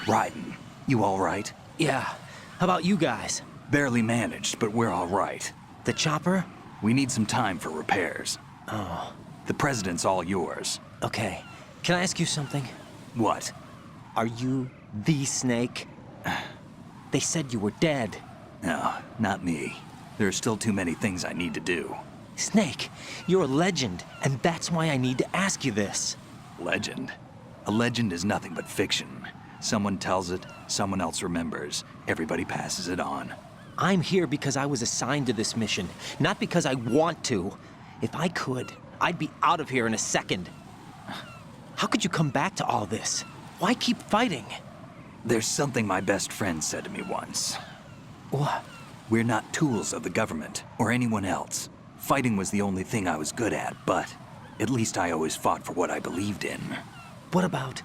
Raiden, you all right? Yeah. How about you guys? Barely managed, but we're all right. The chopper? We need some time for repairs. Oh. The president's all yours. Okay. Can I ask you something? What? Are you the Snake? They said you were dead. No, not me. There are still too many things I need to do. Snake, you're a legend, and that's why I need to ask you this. Legend? A legend is nothing but fiction. Someone tells it, someone else remembers. Everybody passes it on. I'm here because I was assigned to this mission, not because I want to. If I could, I'd be out of here in a second. How could you come back to all this? Why keep fighting? There's something my best friend said to me once. What? We're not tools of the government or anyone else. Fighting was the only thing I was good at, but at least I always fought for what I believed in. What about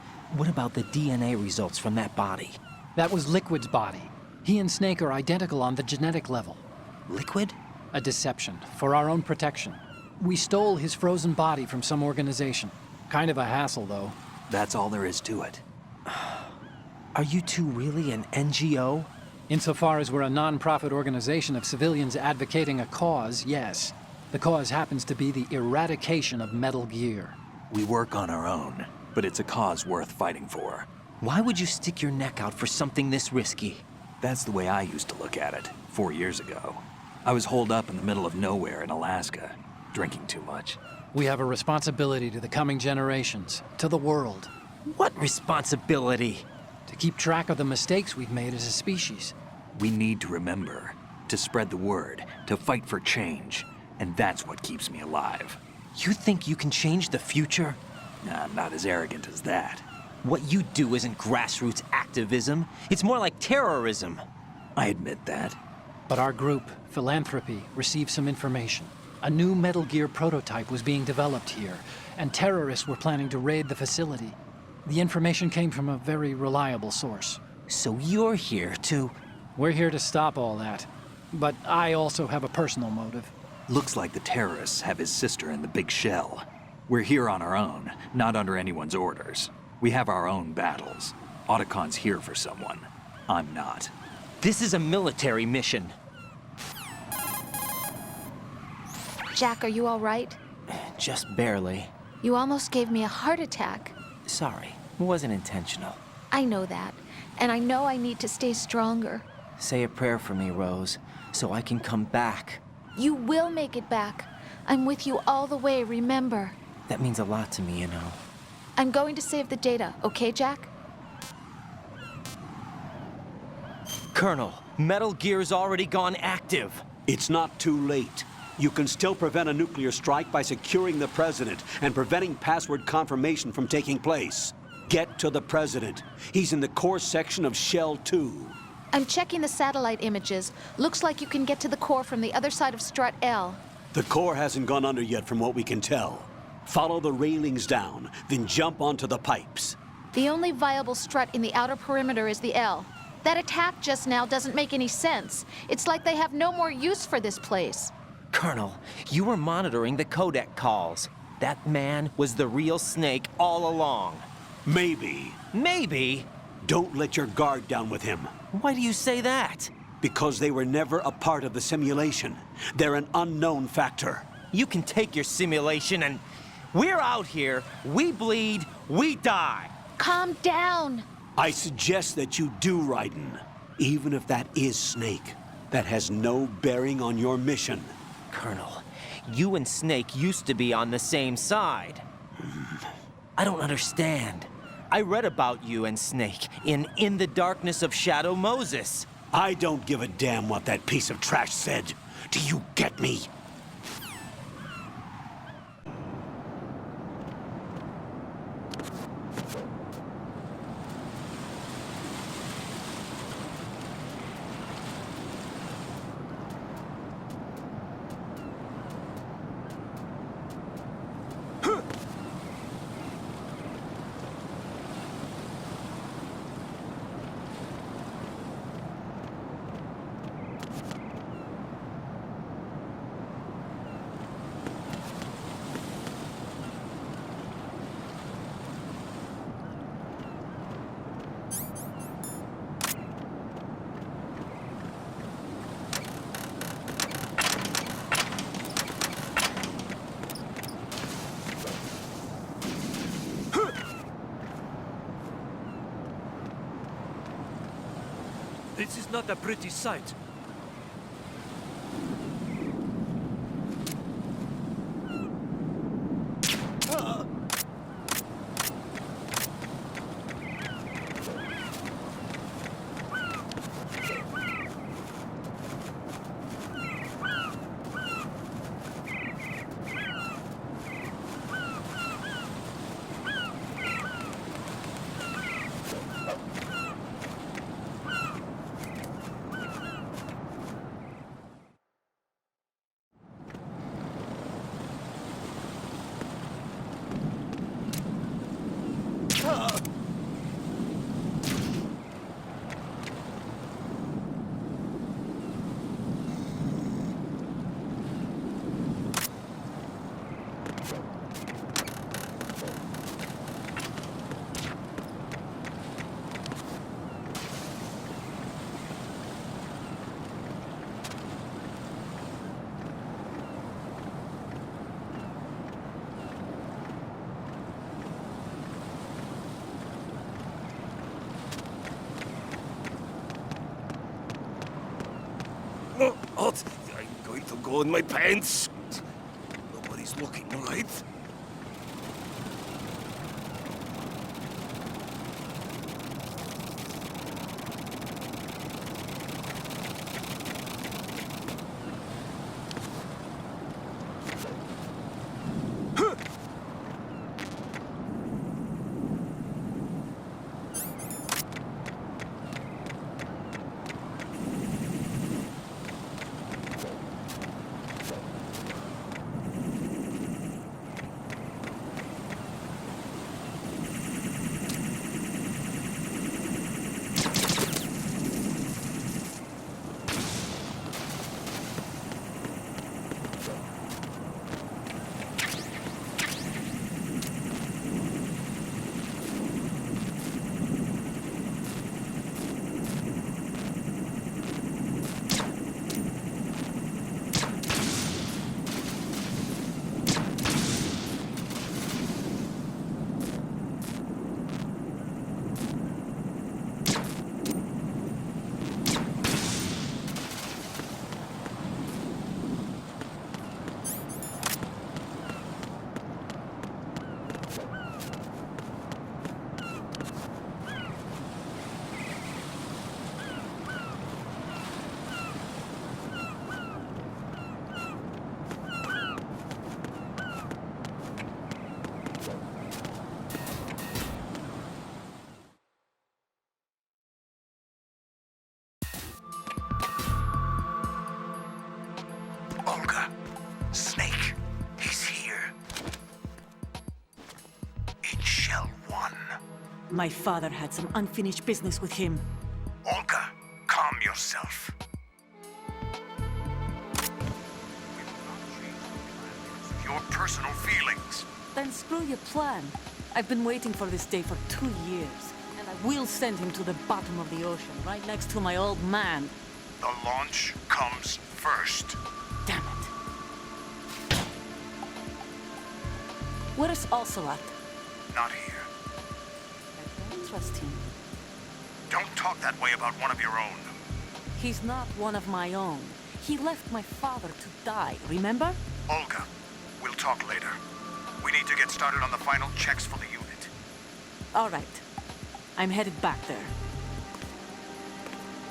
the DNA results from that body? That was Liquid's body. He and Snake are identical on the genetic level. Liquid? A deception, for our own protection. We stole his frozen body from some organization. Kind of a hassle, though. That's all there is to it. Are you two really an NGO? Insofar as we're a non-profit organization of civilians advocating a cause, yes. The cause happens to be the eradication of Metal Gear. We work on our own, but it's a cause worth fighting for. Why would you stick your neck out for something this risky? That's the way I used to look at it, 4 years ago. I was holed up in the middle of nowhere in Alaska, drinking too much. We have a responsibility to the coming generations, to the world. What responsibility? To keep track of the mistakes we've made as a species. We need to remember, to spread the word, to fight for change. And that's what keeps me alive. You think you can change the future? Nah, I'm not as arrogant as that. What you do isn't grassroots activism. It's more like terrorism. I admit that. But our group, Philanthropy, received some information. A new Metal Gear prototype was being developed here, and terrorists were planning to raid the facility. The information came from a very reliable source. So you're here to... We're here to stop all that. But I also have a personal motive. Looks like the terrorists have his sister in the big shell. We're here on our own, not under anyone's orders. We have our own battles. Otacon's here for someone. I'm not. This is a military mission. Jack, are you all right? Just barely. You almost gave me a heart attack. Sorry, it wasn't intentional. I know that, and I know I need to stay stronger. Say a prayer for me, Rose, so I can come back. You will make it back. I'm with you all the way, remember. That means a lot to me, you know. I'm going to save the data, okay, Jack? Colonel, Metal Gear's already gone active. It's not too late. You can still prevent a nuclear strike by securing the President and preventing password confirmation from taking place. Get to the President. He's in the core section of Shell 2. I'm checking the satellite images. Looks like you can get to the core from the other side of Strut L. The core hasn't gone under yet from what we can tell. Follow the railings down, then jump onto the pipes. The only viable strut in the outer perimeter is the L. That attack just now doesn't make any sense. It's like they have no more use for this place. Colonel, you were monitoring the codec calls. That man was the real Snake all along. Maybe. Maybe? Don't let your guard down with him. Why do you say that? Because they were never a part of the simulation. They're an unknown factor. You can take your simulation and... We're out here, we bleed, we die. Calm down. I suggest that you do, Raiden. Even if that is Snake. That has no bearing on your mission. Colonel, you and Snake used to be on the same side. I don't understand. I read about you and Snake in the Darkness of Shadow Moses. I don't give a damn what that piece of trash said. Do you get me? This is not a pretty sight. What? I'm going to go in my pants. Nobody's looking, right? Olga, Snake, he's here. In Shell 1. My father had some unfinished business with him. Olga, calm yourself. Your personal feelings. Then screw your plan. I've been waiting for this day for 2 years. And I will send him to the bottom of the ocean, right next to my old man. The launch comes first. Damn it. Where's Ocelot? Not here. I don't trust him. Don't talk that way about one of your own. He's not one of my own. He left my father to die, remember? Olga, we'll talk later. We need to get started on the final checks for the unit. All right. I'm headed back there.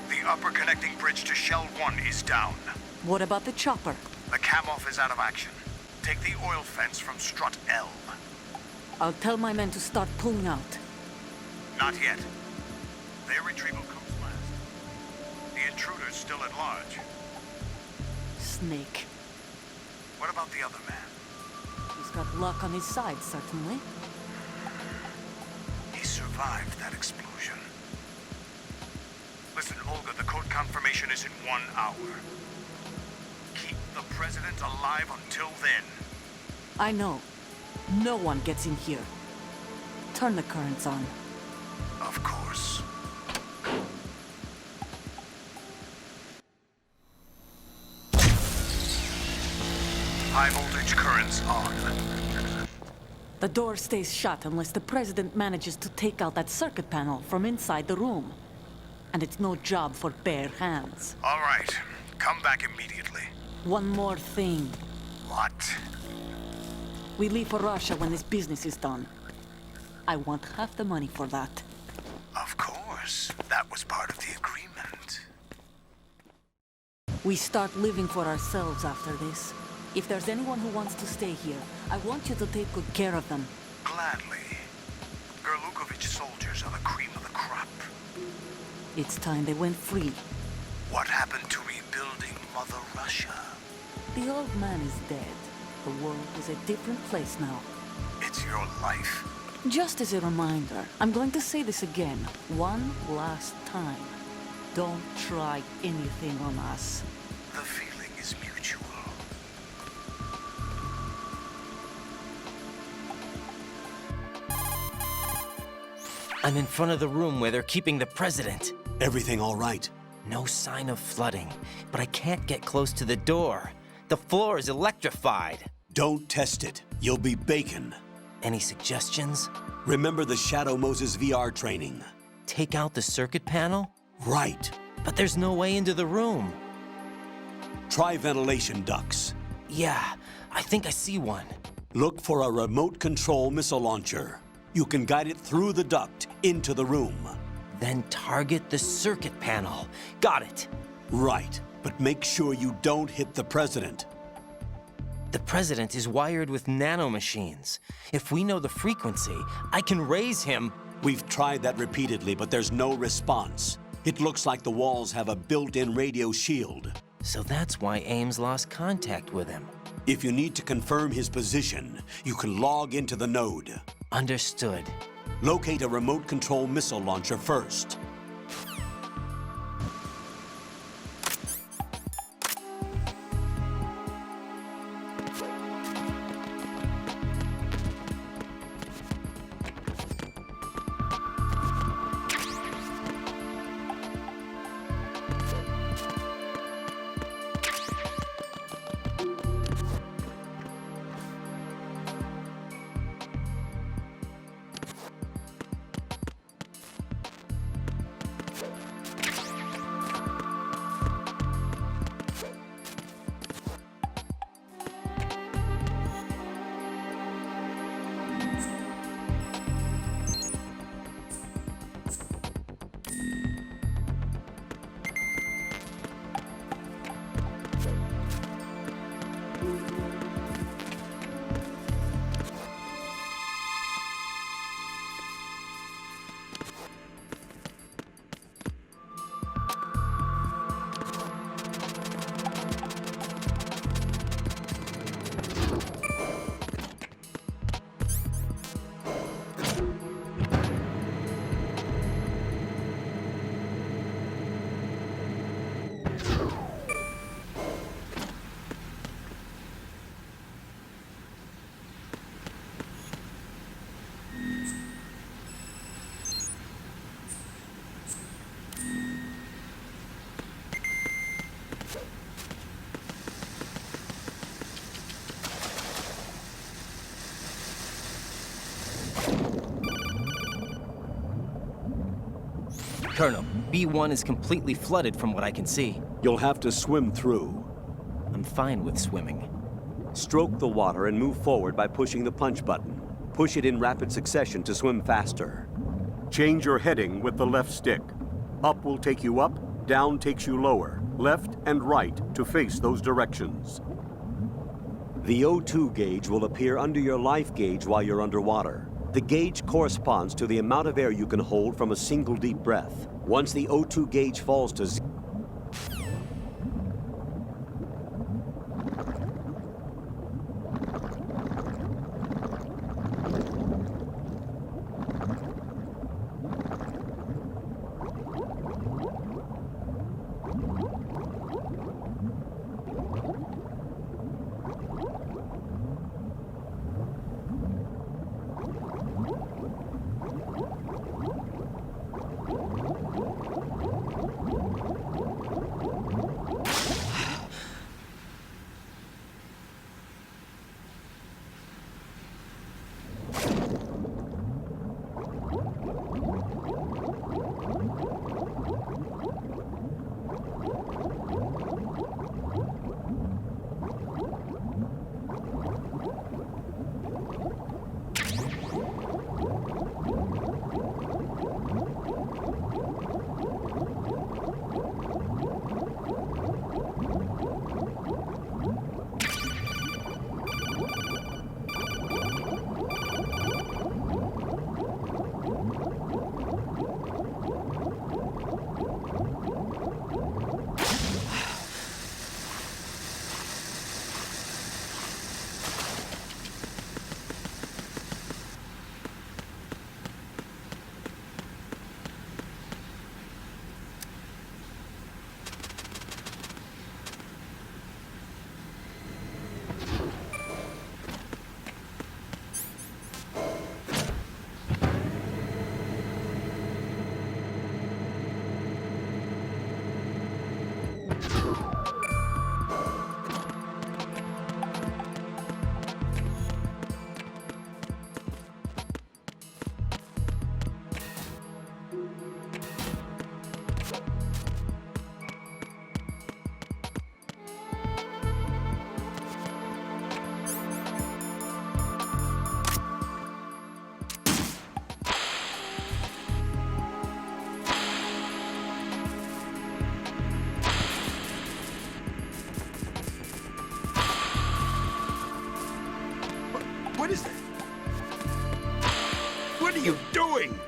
The upper connecting bridge to Shell 1 is down. What about the chopper? The cam-off is out of action. Take the oil fence from strut L. I'll tell my men to start pulling out. Not yet. Their retrieval comes last. The intruder's still at large. Snake. What about the other man? He's got luck on his side, certainly. He survived that explosion. Listen, Olga, the code confirmation is in 1 hour. Keep the president alive until then. I know. No one gets in here. Turn the currents on. Of course. High voltage currents on. The door stays shut unless the president manages to take out that circuit panel from inside the room. and it's no job for bare hands. All right. Come back immediately. One more thing. What? We leave for Russia when this business is done. I want half the money for that. Of course. That was part of the agreement. We start living for ourselves after this. If there's anyone who wants to stay here, I want you to take good care of them. Gladly. Gerlukovich soldiers are the cream of the crop. It's time they went free. What happened to rebuilding Mother Russia? The old man is dead. The world is a different place now. It's your life. Just as a reminder, I'm going to say this again, one last time. Don't try anything on us. The feeling is mutual. I'm in front of the room where they're keeping the president. Everything all right? No sign of flooding, but I can't get close to the door. The floor is electrified. Don't test it. You'll be bacon. Any suggestions? Remember the Shadow Moses VR training. Take out the circuit panel? Right. But there's no way into the room. Try ventilation ducts. Yeah, I think I see one. Look for a remote control missile launcher. You can guide it through the duct into the room. Then target the circuit panel. Got it. Right, but make sure you don't hit the president. The president is wired with nanomachines. If we know the frequency, I can raise him. We've tried that repeatedly, but there's no response. It looks like the walls have a built-in radio shield. So that's why Ames lost contact with him. If you need to confirm his position, you can log into the node. Understood. Locate a remote control missile launcher first. Colonel, B1 is completely flooded from what I can see. You'll have to swim through. I'm fine with swimming. Stroke the water and move forward by pushing the punch button. Push it in rapid succession to swim faster. Change your heading with the left stick. Up will take you up, down takes you lower, left and right to face those directions. The O2 gauge will appear under your life gauge while you're underwater. The gauge corresponds to the amount of air you can hold from a single deep breath. Once the O2 gauge falls to zero, doing?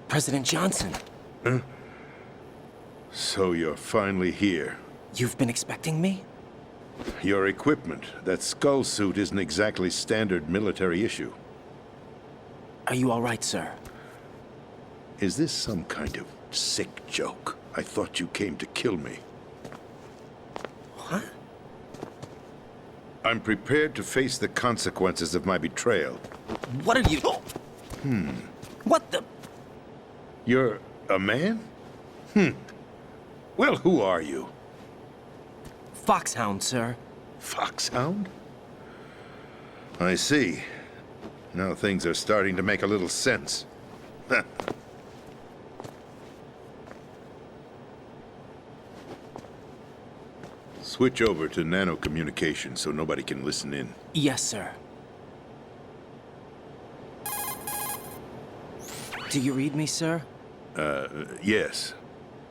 President Johnson, So you're finally here. you've been expecting me? Your equipment, that skull suit, isn't exactly standard military issue. Are you all right, sir? Is this some kind of sick joke? I thought you came to kill me. What? I'm prepared to face the consequences of my betrayal. What are you... What the... You're a man? Well, who are you? Foxhound, sir. Foxhound? I see. Now things are starting to make a little sense. Switch over to nano-communication so nobody can listen in. Yes, sir. Do you read me, sir? Yes.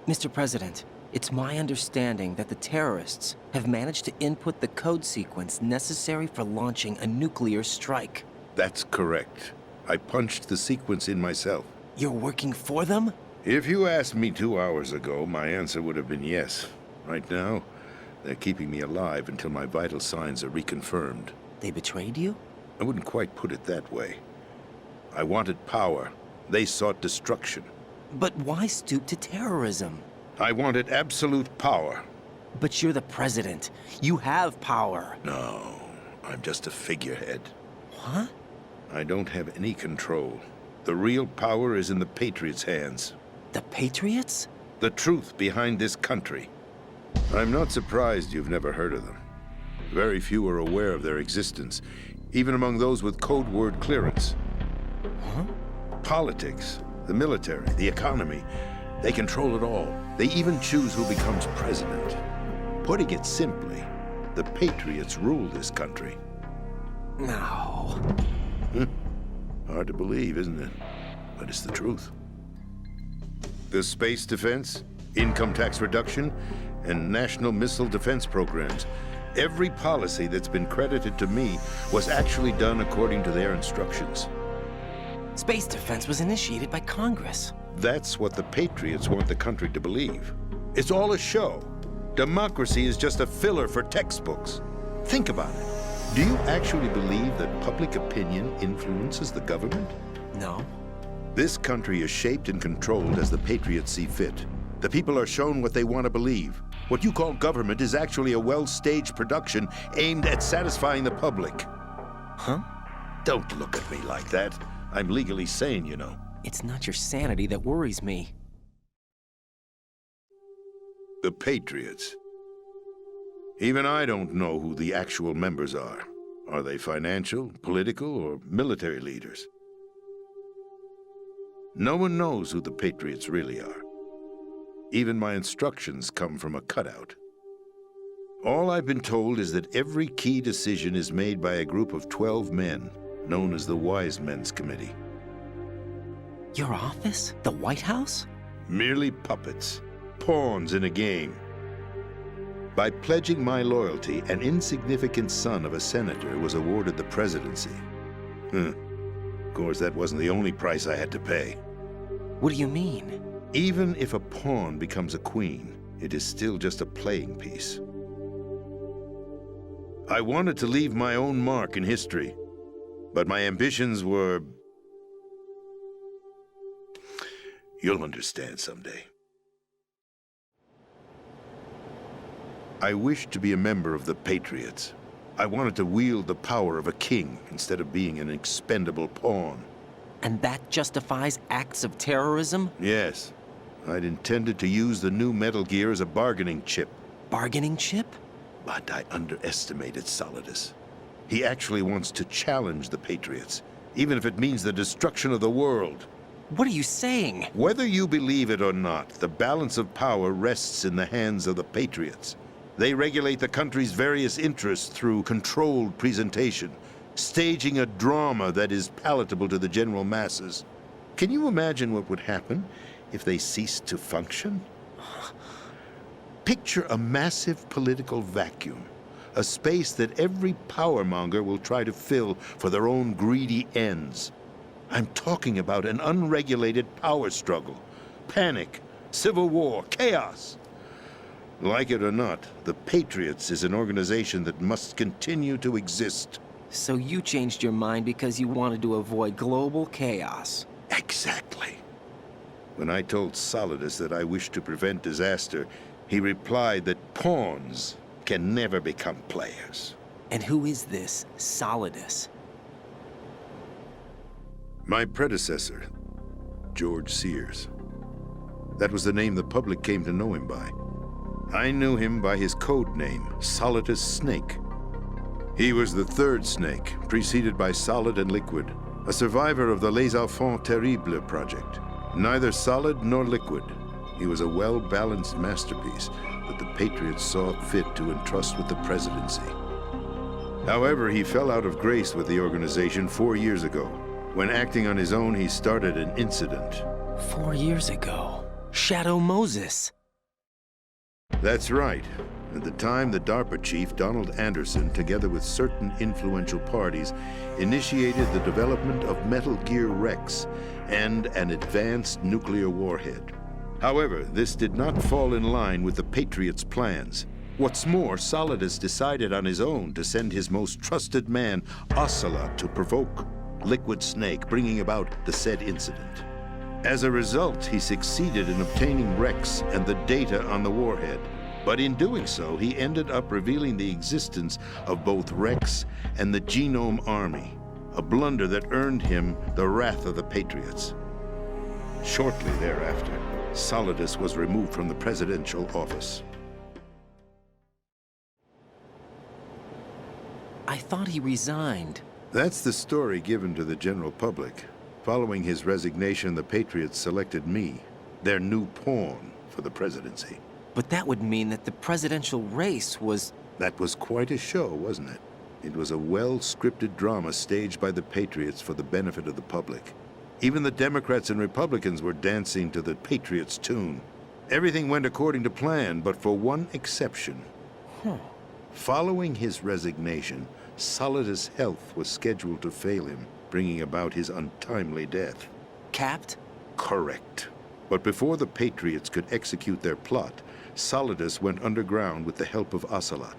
Mr. President, it's my understanding that the terrorists have managed to input the code sequence necessary for launching a nuclear strike. That's correct. I punched the sequence in myself. You're working for them? If you asked me 2 hours ago, my answer would have been yes. Right now, they're keeping me alive until my vital signs are reconfirmed. They betrayed you? I wouldn't quite put it that way. I wanted power. They sought destruction. But why stoop to terrorism? I wanted absolute power. But you're the president. You have power. No, I'm just a figurehead. What? I don't have any control. The real power is in the Patriots' hands. The Patriots? The truth behind this country. I'm not surprised you've never heard of them. Very few are aware of their existence, even among those with code word clearance. Huh? Politics, the military, the economy, they control it all. They even choose who becomes president. Putting it simply, the Patriots rule this country. No. Hard to believe, isn't it? But it's the truth. The space defense, income tax reduction, and national missile defense programs. Every policy that's been credited to me was actually done according to their instructions. Space defense was initiated by Congress. That's what the Patriots want the country to believe. It's all a show. Democracy is just a filler for textbooks. Think about it. Do you actually believe that public opinion influences the government? No. This country is shaped and controlled as the Patriots see fit. The people are shown what they want to believe. What you call government is actually a well-staged production aimed at satisfying the public. Huh? Don't look at me like that. I'm legally sane, you know. It's not your sanity that worries me. The Patriots. Even I don't know who the actual members are. Are they financial, political, or military leaders? No one knows who the Patriots really are. Even my instructions come from a cutout. All I've been told is that every key decision is made by a group of 12 men, known as the Wise Men's Committee. Your office? The White House? Merely puppets, pawns in a game. By pledging my loyalty, an insignificant son of a senator was awarded the presidency. Of course, that wasn't the only price I had to pay. What do you mean? Even if a pawn becomes a queen, it is still just a playing piece. I wanted to leave my own mark in history, but my ambitions were... You'll understand someday. I wished to be a member of the Patriots. I wanted to wield the power of a king instead of being an expendable pawn. And that justifies acts of terrorism? Yes. I'd intended to use the new Metal Gear as a bargaining chip. Bargaining chip? But I underestimated Solidus. He actually wants to challenge the Patriots, even if it means the destruction of the world. What are you saying? Whether you believe it or not, the balance of power rests in the hands of the Patriots. They regulate the country's various interests through controlled presentation, staging a drama that is palatable to the general masses. Can you imagine what would happen if they ceased to function? Picture a massive political vacuum, a space that every powermonger will try to fill for their own greedy ends. I'm talking about an unregulated power struggle, panic, civil war, chaos. Like it or not, the Patriots is an organization that must continue to exist. So you changed your mind because you wanted to avoid global chaos. Exactly. When I told Solidus that I wished to prevent disaster, he replied that pawns can never become players. And who is this Solidus? My predecessor, George Sears. That was the name the public came to know him by. I knew him by his code name, Solidus Snake. He was the third Snake, preceded by Solid and Liquid, a survivor of the Les Enfants Terribles project. Neither solid nor liquid, he was a well-balanced masterpiece that the Patriots saw fit to entrust with the presidency. However, he fell out of grace with the organization 4 years ago. When acting on his own, he started an incident. 4 years ago. Shadow Moses. That's right. At the time, the DARPA chief, Donald Anderson, together with certain influential parties, initiated the development of Metal Gear Rex and an advanced nuclear warhead. However, this did not fall in line with the Patriots' plans. What's more, Solidus decided on his own to send his most trusted man, Ocelot, to provoke Liquid Snake, bringing about the said incident. As a result, he succeeded in obtaining Rex and the data on the warhead. But in doing so, he ended up revealing the existence of both Rex and the Genome Army, a blunder that earned him the wrath of the Patriots. Shortly thereafter, Solidus was removed from the presidential office. I thought he resigned. That's the story given to the general public. Following his resignation, the Patriots selected me, their new pawn, for the presidency. But that would mean that the presidential race was... That was quite a show, wasn't it? It was a well-scripted drama staged by the Patriots for the benefit of the public. Even the Democrats and Republicans were dancing to the Patriots' tune. Everything went according to plan, but for one exception. Following his resignation, Solidus' health was scheduled to fail him, bringing about his untimely death. Capped? Correct. But before the Patriots could execute their plot, Solidus went underground with the help of Ocelot.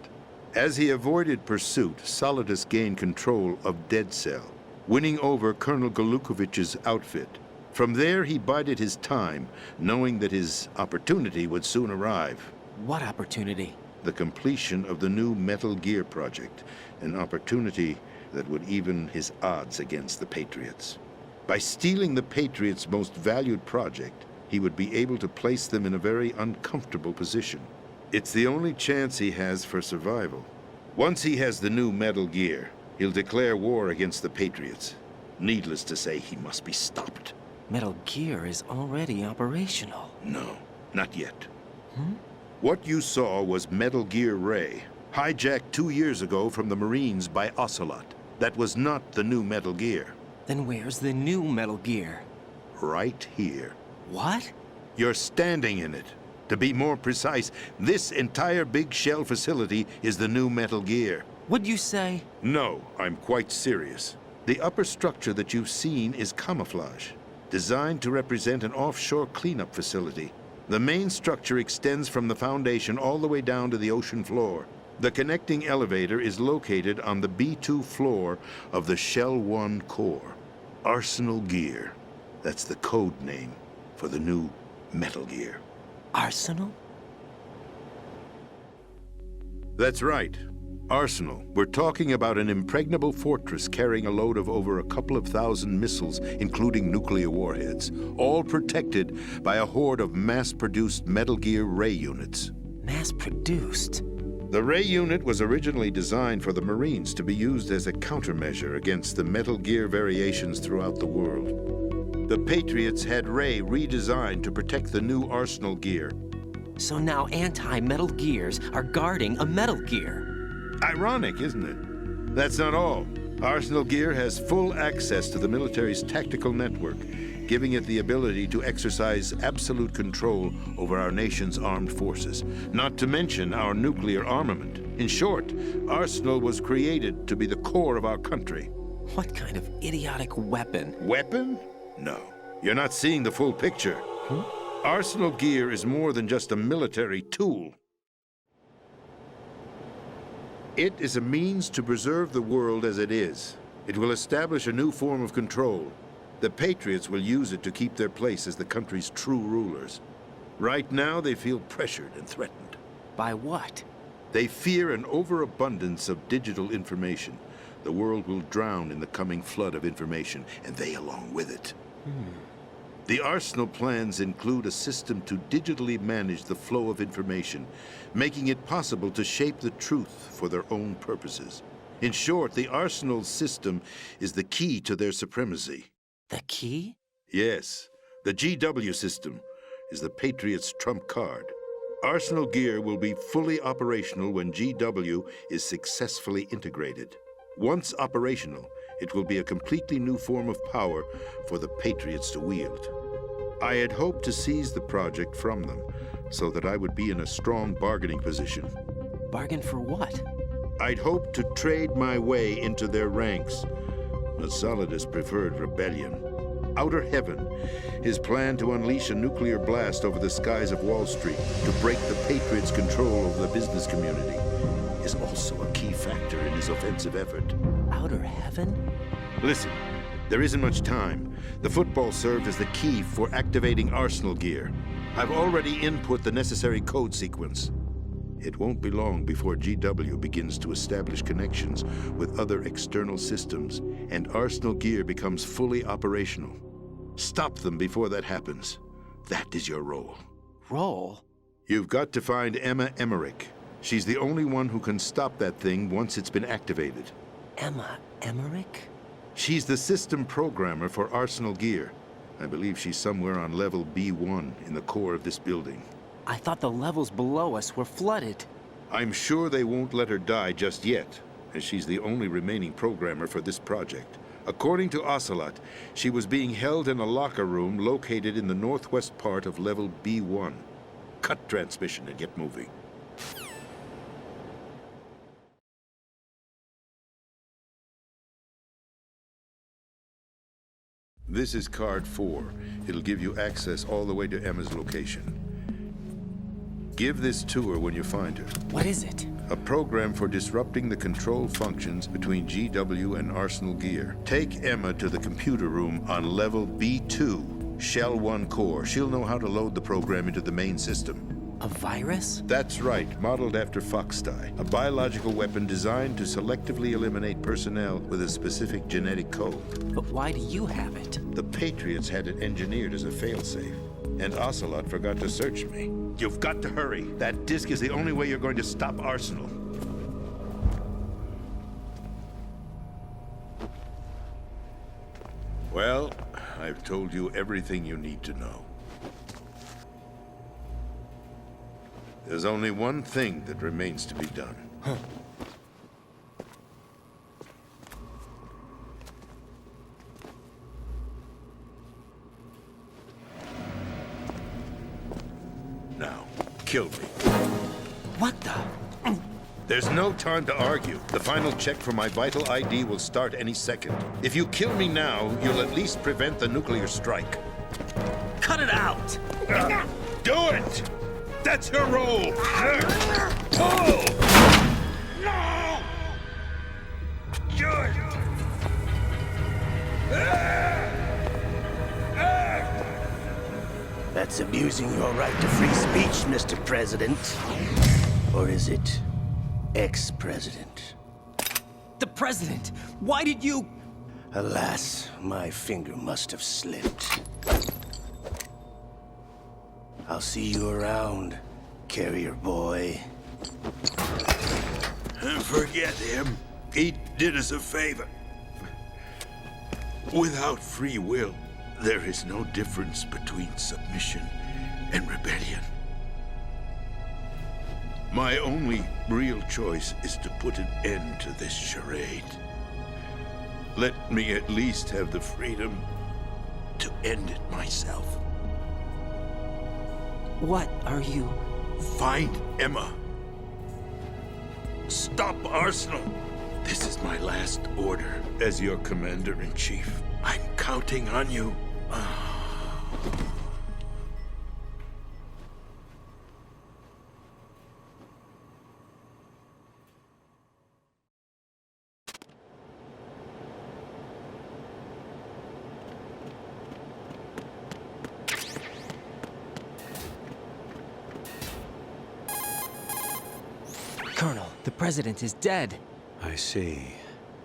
As he avoided pursuit, Solidus gained control of Dead Cell, winning over Colonel Golukovich's outfit. From there, he bided his time, knowing that his opportunity would soon arrive. What opportunity? The completion of the new Metal Gear project, an opportunity that would even his odds against the Patriots. By stealing the Patriots' most valued project, he would be able to place them in a very uncomfortable position. It's the only chance he has for survival. Once he has the new Metal Gear, he'll declare war against the Patriots. Needless to say, he must be stopped. Metal Gear is already operational. No, not yet. What you saw was Metal Gear Ray, hijacked 2 years ago from the Marines by Ocelot. That was not the new Metal Gear. Then where's the new Metal Gear? Right here. What? You're standing in it. To be more precise, this entire big shell facility is the new Metal Gear. What'd you say? No, I'm quite serious. The upper structure that you've seen is camouflage, designed to represent an offshore cleanup facility. The main structure extends from the foundation all the way down to the ocean floor. The connecting elevator is located on the B2 floor of the Shell 1 core. Arsenal Gear. That's the code name for the new Metal Gear. Arsenal? That's right. Arsenal. We're talking about an impregnable fortress carrying a load of over a couple of thousand missiles, including nuclear warheads, all protected by a horde of mass-produced Metal Gear Ray units. Mass-produced? The Ray unit was originally designed for the Marines to be used as a countermeasure against the Metal Gear variations throughout the world. The Patriots had Ray redesigned to protect the new Arsenal gear. So now anti-Metal Gears are guarding a Metal Gear. Ironic, isn't it? That's not all. Arsenal Gear has full access to the military's tactical network, giving it the ability to exercise absolute control over our nation's armed forces, not to mention our nuclear armament. In short, Arsenal was created to be the core of our country. What kind of idiotic weapon? Weapon? No. You're not seeing the full picture. Arsenal Gear is more than just a military tool. It is a means to preserve the world as it is. It will establish a new form of control. The Patriots will use it to keep their place as the country's true rulers. Right now, they feel pressured and threatened. By what? They fear an overabundance of digital information. The world will drown in the coming flood of information, and they along with it. The Arsenal plans include a system to digitally manage the flow of information, making it possible to shape the truth for their own purposes. In short, the Arsenal system is the key to their supremacy. The key? Yes. The GW system is the Patriots' trump card. Arsenal Gear will be fully operational when GW is successfully integrated. Once operational, it will be a completely new form of power for the Patriots to wield. I had hoped to seize the project from them so that I would be in a strong bargaining position. Bargain for what? I'd hoped to trade my way into their ranks. But Solidus preferred rebellion. Outer Heaven, his plan to unleash a nuclear blast over the skies of Wall Street to break the Patriots' control over the business community, is also a key factor in his offensive effort. Outer Heaven? Listen, there isn't much time. The football served as the key for activating Arsenal Gear. I've already input the necessary code sequence. It won't be long before GW begins to establish connections with other external systems, and Arsenal Gear becomes fully operational. Stop them before that happens. That is your role. Role? You've got to find Emma Emmerich. She's the only one who can stop that thing once it's been activated. Emma Emmerich? She's the system programmer for Arsenal Gear. I believe she's somewhere on level B1 in the core of this building. I thought the levels below us were flooded. I'm sure they won't let her die just yet, as she's the only remaining programmer for this project. According to Ocelot, she was being held in a locker room located in the northwest part of level B1. Cut transmission and get moving. This is card 4. It'll give you access all the way to Emma's location. Give this to her when you find her. What is it? A program for disrupting the control functions between GW and Arsenal Gear. Take Emma to the computer room on level B2, Shell 1 core. She'll know how to load the program into the main system. A virus? That's right, modeled after Foxdie, a biological weapon designed to selectively eliminate personnel with a specific genetic code. But why do you have it? The Patriots had it engineered as a failsafe, and Ocelot forgot to search me. You've got to hurry. That disk is the only way you're going to stop Arsenal. Well, I've told you everything you need to know. There's only one thing that remains to be done. Now, kill me. What the? There's no time to argue. The final check for my vital ID will start any second. If you kill me now, you'll at least prevent the nuclear strike. Cut it out! Do it! That's your role! Pull! No! Good! That's abusing your right to free speech, Mr. President. Or is it ex-president. The president! Why did you... Alas, my finger must have slipped. I'll see you around, carrier boy. Forget him. He did us a favor. Without free will, there is no difference between submission and rebellion. My only real choice is to put an end to this charade. Let me at least have the freedom to end it myself. What are you... Find Emma. Stop Arsenal. This is my last order as your commander-in-chief. I'm counting on you. Colonel, the president is dead. I see.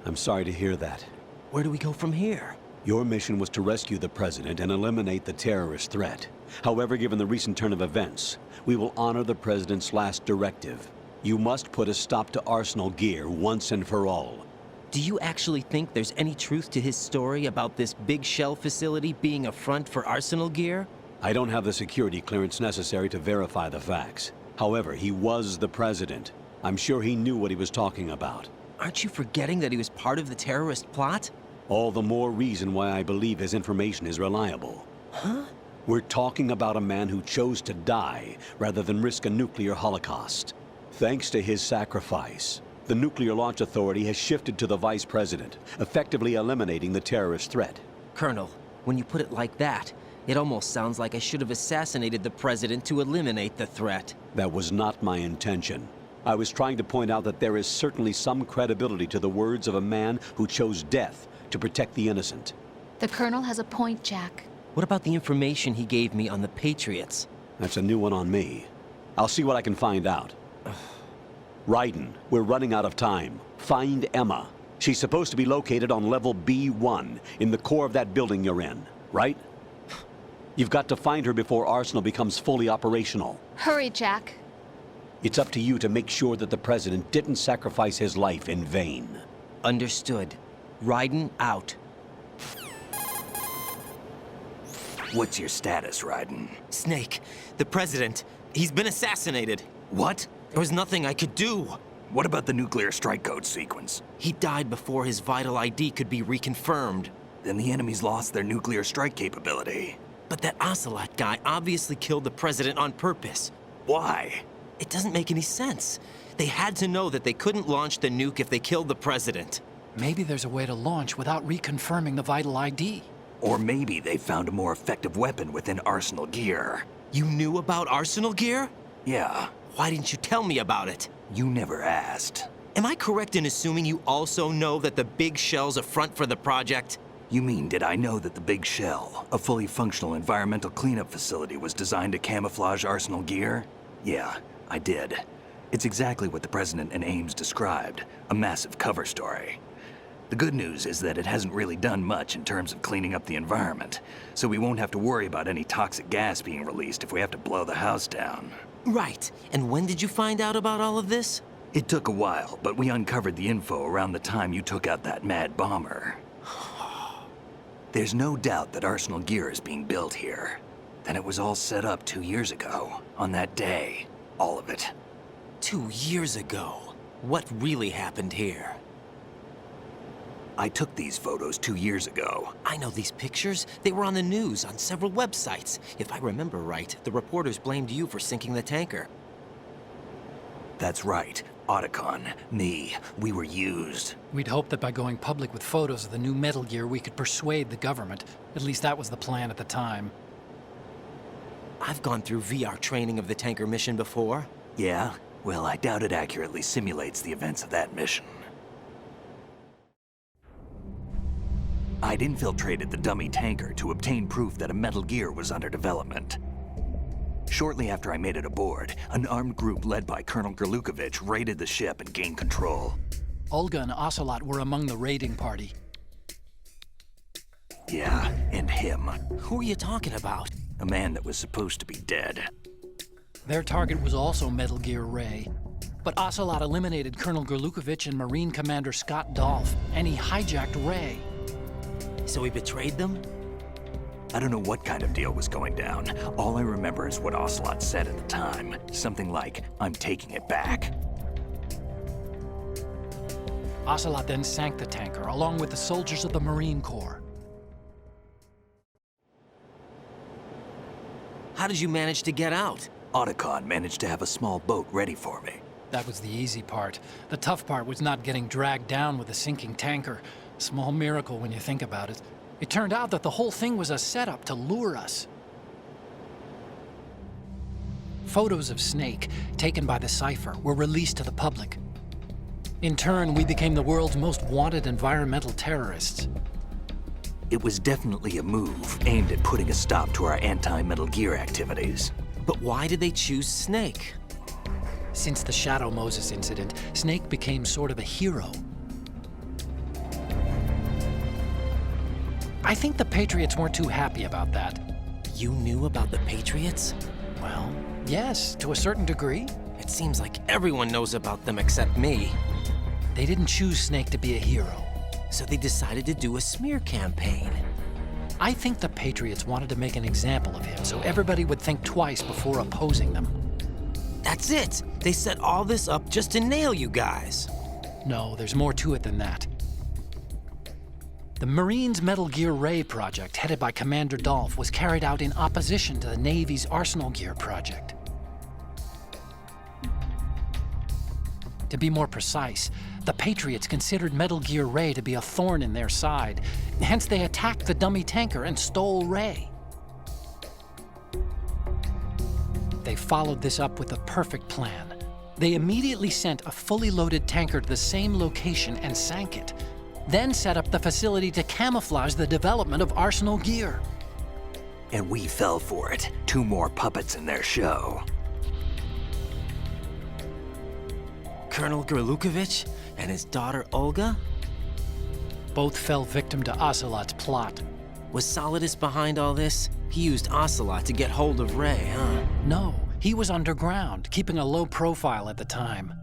I'm sorry to hear that. Where do we go from here? Your mission was to rescue the president and eliminate the terrorist threat. However, given the recent turn of events, we will honor the president's last directive. You must put a stop to Arsenal gear once and for all. Do you actually think there's any truth to his story about this big shell facility being a front for Arsenal gear? I don't have the security clearance necessary to verify the facts. However, he was the president. I'm sure he knew what he was talking about. Aren't you forgetting that he was part of the terrorist plot? All the more reason why I believe his information is reliable. Huh? We're talking about a man who chose to die rather than risk a nuclear holocaust. Thanks to his sacrifice, the Nuclear Launch Authority has shifted to the vice president, effectively eliminating the terrorist threat. Colonel, when you put it like that, it almost sounds like I should have assassinated the president to eliminate the threat. That was not my intention. I was trying to point out that there is certainly some credibility to the words of a man who chose death to protect the innocent. The Colonel has a point, Jack. What about the information he gave me on the Patriots? That's a new one on me. I'll see what I can find out. Raiden, we're running out of time. Find Emma. She's supposed to be located on level B1, in the core of that building you're in, right? You've got to find her before Arsenal becomes fully operational. Hurry, Jack. It's up to you to make sure that the president didn't sacrifice his life in vain. Understood. Raiden out. What's your status, Raiden? Snake, the president, he's been assassinated. What? There was nothing I could do. What about the nuclear strike code sequence? He died before his vital ID could be reconfirmed. Then the enemy's lost their nuclear strike capability. But that Ocelot guy obviously killed the president on purpose. Why? It doesn't make any sense. They had to know that they couldn't launch the nuke if they killed the president. Maybe there's a way to launch without reconfirming the vital ID. Or maybe they found a more effective weapon within Arsenal gear. You knew about Arsenal gear? Yeah. Why didn't you tell me about it? You never asked. Am I correct in assuming you also know that the big shell's a front for the project? You mean, did I know that the Big Shell, a fully functional environmental cleanup facility, was designed to camouflage Arsenal gear? Yeah, I did. It's exactly what the President and Ames described, a massive cover story. The good news is that it hasn't really done much in terms of cleaning up the environment, so we won't have to worry about any toxic gas being released if we have to blow the house down. Right. And when did you find out about all of this? It took a while, but we uncovered the info around the time you took out that mad bomber. There's no doubt that Arsenal gear is being built here. Then it was all set up 2 years ago, on that day. All of it. 2 years ago? What really happened here? I took these photos 2 years ago. I know these pictures. They were on the news, on several websites. If I remember right, the reporters blamed you for sinking the tanker. That's right. Otacon, me, we were used. We'd hoped that by going public with photos of the new Metal Gear, we could persuade the government. At least that was the plan at the time. I've gone through VR training of the tanker mission before. Yeah? Well, I doubt it accurately simulates the events of that mission. I'd infiltrated the dummy tanker to obtain proof that a Metal Gear was under development. Shortly after I made it aboard, an armed group led by Colonel Gerlukovich raided the ship and gained control. Olga and Ocelot were among the raiding party. Yeah, and him. Who are you talking about? A man that was supposed to be dead. Their target was also Metal Gear Ray. But Ocelot eliminated Colonel Gerlukovich and Marine Commander Scott Dolph, and he hijacked Ray. So he betrayed them? I don't know what kind of deal was going down. All I remember is what Ocelot said at the time. Something like, "I'm taking it back." Ocelot then sank the tanker, along with the soldiers of the Marine Corps. How did you manage to get out? Otacon managed to have a small boat ready for me. That was the easy part. The tough part was not getting dragged down with a sinking tanker. Small miracle when you think about it. It turned out that the whole thing was a setup to lure us. Photos of Snake, taken by the Cypher, were released to the public. In turn, we became the world's most wanted environmental terrorists. It was definitely a move aimed at putting a stop to our anti-Metal Gear activities. But why did they choose Snake? Since the Shadow Moses incident, Snake became sort of a hero. I think the Patriots weren't too happy about that. You knew about the Patriots? Well, yes, to a certain degree. It seems like everyone knows about them except me. They didn't choose Snake to be a hero. So they decided to do a smear campaign. I think the Patriots wanted to make an example of him so everybody would think twice before opposing them. That's it! They set all this up just to nail you guys. No, there's more to it than that. The Marines' Metal Gear Ray project, headed by Commander Dolph, was carried out in opposition to the Navy's Arsenal Gear project. To be more precise, the Patriots considered Metal Gear Ray to be a thorn in their side. Hence, they attacked the dummy tanker and stole Ray. They followed this up with a perfect plan. They immediately sent a fully loaded tanker to the same location and sank it, then set up the facility to camouflage the development of Arsenal Gear. And we fell for it. 2 more puppets in their show. Colonel Gerlukovich and his daughter Olga? Both fell victim to Ocelot's plot. Was Solidus behind all this? He used Ocelot to get hold of Ray, huh? No, he was underground, keeping a low profile at the time.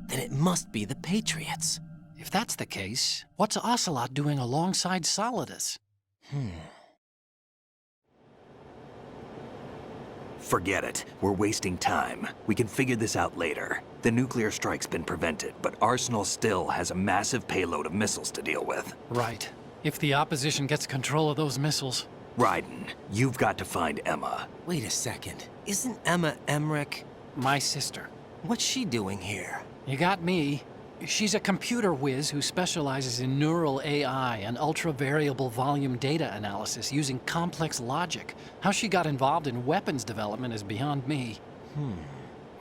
Then it must be the Patriots. If that's the case, what's Ocelot doing alongside Solidus? Forget it. We're wasting time. We can figure this out later. The nuclear strike's been prevented, but Arsenal still has a massive payload of missiles to deal with. Right. If the opposition gets control of those missiles. Raiden, you've got to find Emma. Wait a second. Isn't Emma Emmerich? My sister. What's she doing here? You got me. She's a computer whiz who specializes in neural AI and ultra-variable volume data analysis using complex logic. How she got involved in weapons development is beyond me.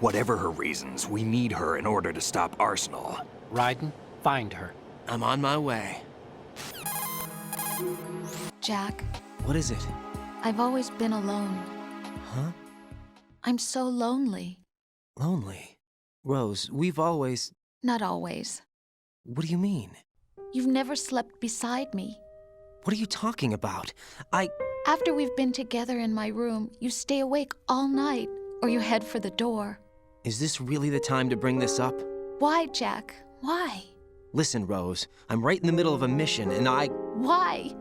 Whatever her reasons, we need her in order to stop Arsenal. Raiden, find her. I'm on my way. Jack, What is it? I've always been alone. Huh? I'm so lonely. Lonely? Rose, we've always... Not always. What do you mean? You've never slept beside me. What are you talking about? After we've been together in my room, you stay awake all night, or you head for the door. Is this really the time to bring this up? Why, Jack? Why? Listen, Rose, I'm right in the middle of a mission and Why?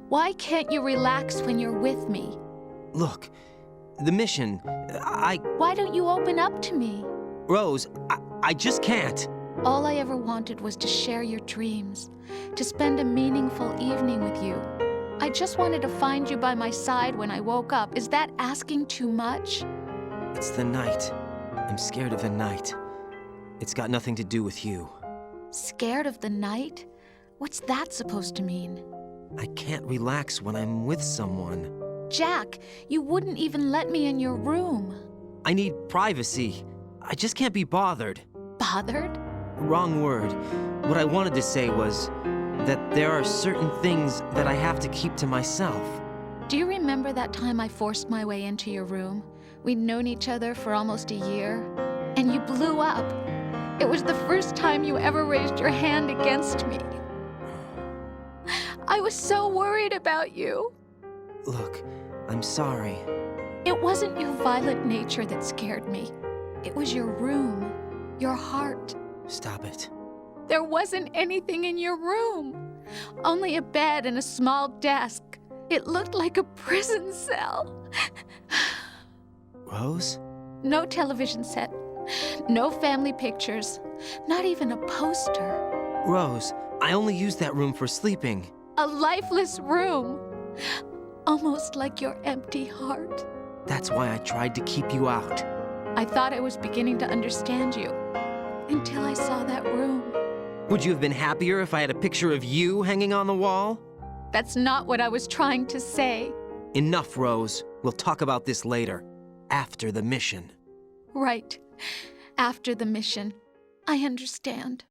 Why can't you relax when you're with me? Look, the mission, Why don't you open up to me? Rose, I just can't. All I ever wanted was to share your dreams, to spend a meaningful evening with you. I just wanted to find you by my side when I woke up. Is that asking too much? It's the night. I'm scared of the night. It's got nothing to do with you. Scared of the night? What's that supposed to mean? I can't relax when I'm with someone. Jack, you wouldn't even let me in your room. I need privacy. I just can't be bothered. Bothered? Wrong word. What I wanted to say was that there are certain things that I have to keep to myself. Do you remember that time I forced my way into your room? We'd known each other for almost a year, and you blew up. It was the first time you ever raised your hand against me. I was so worried about you. Look, I'm sorry. It wasn't your violent nature that scared me. It was your room, your heart. Stop it. There wasn't anything in your room. Only a bed and a small desk. It looked like a prison cell. Rose? No television set. No family pictures. Not even a poster. Rose, I only use that room for sleeping. A lifeless room. Almost like your empty heart. That's why I tried to keep you out. I thought I was beginning to understand you. Until I saw that room. Would you have been happier if I had a picture of you hanging on the wall? That's not what I was trying to say. Enough, Rose. We'll talk about this later. After the mission. Right. After the mission. I understand.